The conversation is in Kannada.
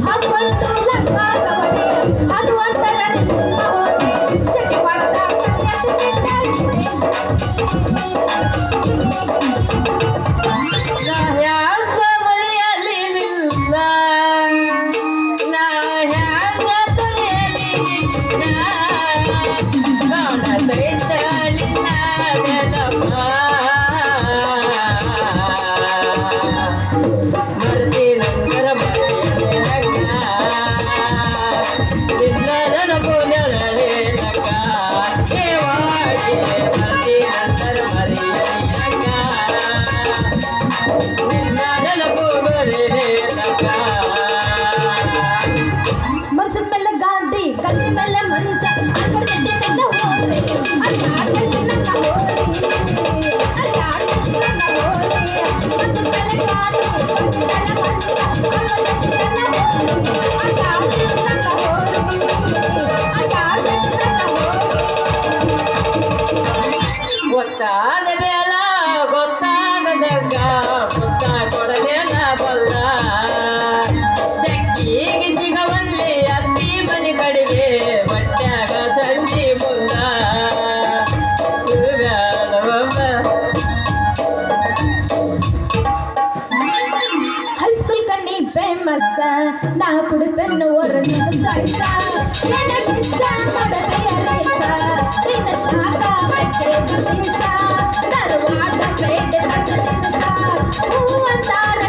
ಹಾಕೊಂಡು ಲಂಗಾದವನೇ ಅದು ಅಂಟರಣಿ ಸಿಟಿ ಒಳದ ಮಂಚದ ಮೇಲೆ ಗಾದಿ ಗದ್ದೆ ಮೇಲೆ ಮಂಚ ಗೊತ್ತಾದ ಬೇಲ ಗೊತ್ತಾಗದಾಗ ಗೊತ್ತ ಕೊಡಲೇನ ಬಲ್ಲ ತೆಕ್ಕಿಗೆ ಸಿಗವಲ್ಲಿ ಅತ್ತಿ ಮನೆ ಕಡೆಗೆ ಬಟ್ಟ್ಯಾಗ ಸಂಜಿ ಮುಂದ ಹೈಸ್ಕೂಲ್ ಕಣ್ಣಿ ಫೇಮಸ್ ನಾ ಕುಡಿತನ್ನು ಒರಡು ಚಾಯ್ಸ ನನಗಿಷ್ಟ ಮಾಡಬೇಯರೇಸ ನಿನ್ನ ಸಾಕ ಬಟ್ಟೆ ದುಡಿಸ ತರುವಾಗ ಬೇಡ ಹೂವಂತಾರ